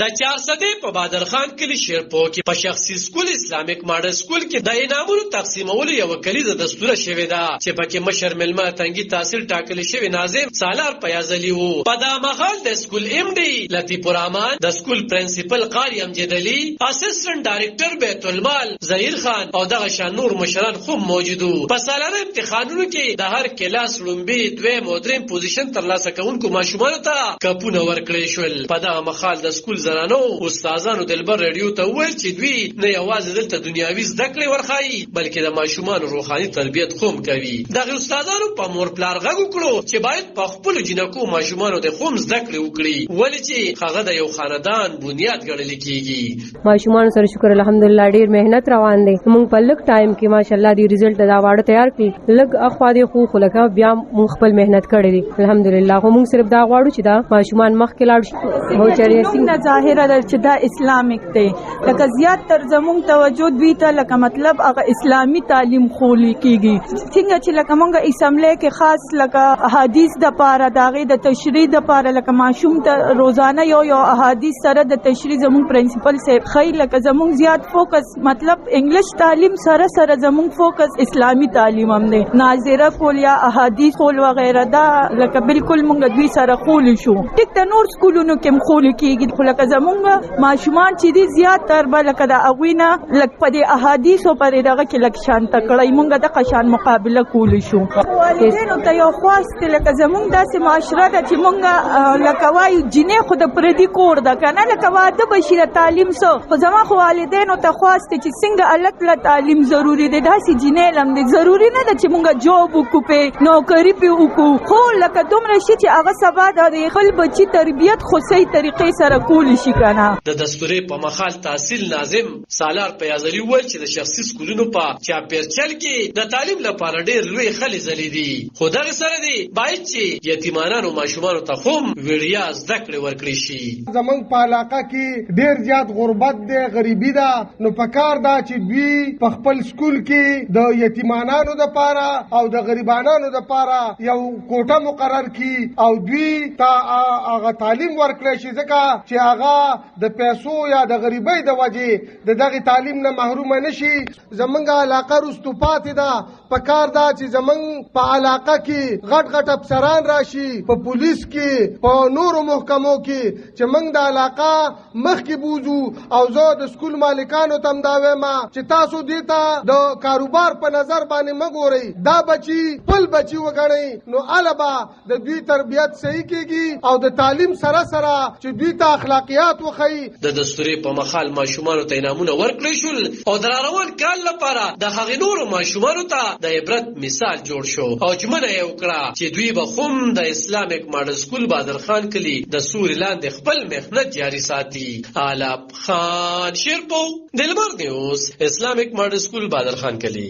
د 400 په بادر خان کلی شیرپو کې په شخصي سکول اسلامیک ماډل سکول کې د انعامونو تقسیمولو یو کلیزه دستور شوی دا چې پکې مشر ملما تنګي تحصیل ټاکل شوی ناظم سالار پیازلی وو. په دا مهال د سکول ام ډي لطیف الرحمن، د سکول پرنسپل قاری امجد علي، اسسټنټ ډایریکټر بیت المال ظهیر خان او دغه شان نور مشران خو موجودو. په سالانه امتحانونو کې د هر کلاس لومبي دویم او دریم پوزیشن ترلاسه کوونکو ماشومانو ته کپونه ورکړل شول. په دا مهال د سکول زنانو استادانو دلبر رادیو ته وویل چې دوی نه یوازې دلته دنیاوي زده کړې ورخایي بلکې د ماشومانو روحاني تربیت خوم کوي. دغه استادانو په مور پلار غږ وکړو چې باید په خپل جنکو ماشومانو د خوم زده کړې وکړي ولې چې هغه د یو خاندان بنیاد ګڼل کیږي. ماشومان سره شکر الحمدلله ډیر مهنت روان دي. موږ په لږ ټایم کې ماشاءالله دی رزلټ دا واړه تیار کړي. لږ اخوا دي خو لکه بیا موږ خپل مهنت کړې دي الحمدلله. خو موږ صرف دا غواړو چې دا ماشومان مخکې لاړ شي. هو چې څنګه ظاهره ده چې دا اسلامیک دی لکه زیات تر زموږ توجه دوی ته لکه مطلب هغه اسلامي تعلیم خولي کیږي. څنګه چې لکه موږ اسمبلی کې خاص لکه احادیث د پاره داغه د تشریح د پاره لکه ماشوم ته روزانه یو احادیث سره د تشریح زموږ پرنسپل صاحب خی لکه زموږ زیات فوکس مطلب انګلیش تعلیم سره سره زموږ فوکس اسلامي تعلیم هم دی. ناظره کول یا احادیث کول وغیرہ دا لکه بالکل موږ دوی سره خول شو. ټیک د نور سکولونو کې خول کیږي خو لکه زمونږ ماشومان چې دي زیات تر به لکه د اغوینه لکه په دې احادیثو پر دغه کې لکه شان تکړی مونږ د قشان مقابله کول شو. والدینو ته یو خواست لکه زمونږ داسې معاشره ده چې مونږ لکه وایو جنې خو د پردي کور ده کنه لکه واده بشي د تعلیم سو خو زما خو والدینو ته خواست چې څنګه الک له تعلیم ضروری دی داسې جنې لم دی ضروری نه ده چې مونږ جوب وکړو په نوکری په وکړو خو لکه دومره شي چې هغه سبا د خپل بچی تربیت خو صحیح طریقې سره کول شي کنه. د دستوري په مخال تحصیل ناظم سالار پیازلی وویل چې د شخصي سکولونو په چاپیرچل کې د تعلیم لپاره ډېر لوی خلې ځلې دي خو دغه سره دی باید چې یتیمانانو ماشومانو ته هم وړیا زده کړې ورکړي شي. زمونږ په علاقه کې ډېر زیات غربت دی غریبي ده نو پکار ده چې دوی په خپل سکول کې د یتیمانانو لپاره او د غریبانو لپاره یو کوټه مقرر کړي او دوی ته هغه تعلیم ورکړي شي ځکه چې هغه د پیسو یا د غریبۍ د وجې د دغه تعلیم نه محروم نشي. زمونږ علاقه رستو پاتې ده پکار ده چې زمونږ په علاقه کې غټ غټ افسران راشي په پولیس کې په نورو محکمو کې چې موږ د علاقه مخکې بوزو او زه د سکول مالکانو ته هم دا وایم چې تاسو دې ته د کاروبار په نظر باندې مه ګورئ دا بچي خپل بچي وګڼئ نو هله به د دوی تربیت صحیح کېږي او د تعلیم سره سره چې دوی ته اخلاقیات وښیي. د دستوري په مخال ماشومانو ته انعامونه ورکړل شول او د روان کال لپاره د هغې نورو ماشومانو ته د عبرت مثال جوړ شو او ژمنه یې وکړه چې دوی به هم د اسلامیک ماډل سکول بادر خان کلي د سوري لاندې خپل محنت جاري ساتي. علاپ خان شیرپو، دلبر نیوز، اسلامیک ماډل سکول بادر خان کلي.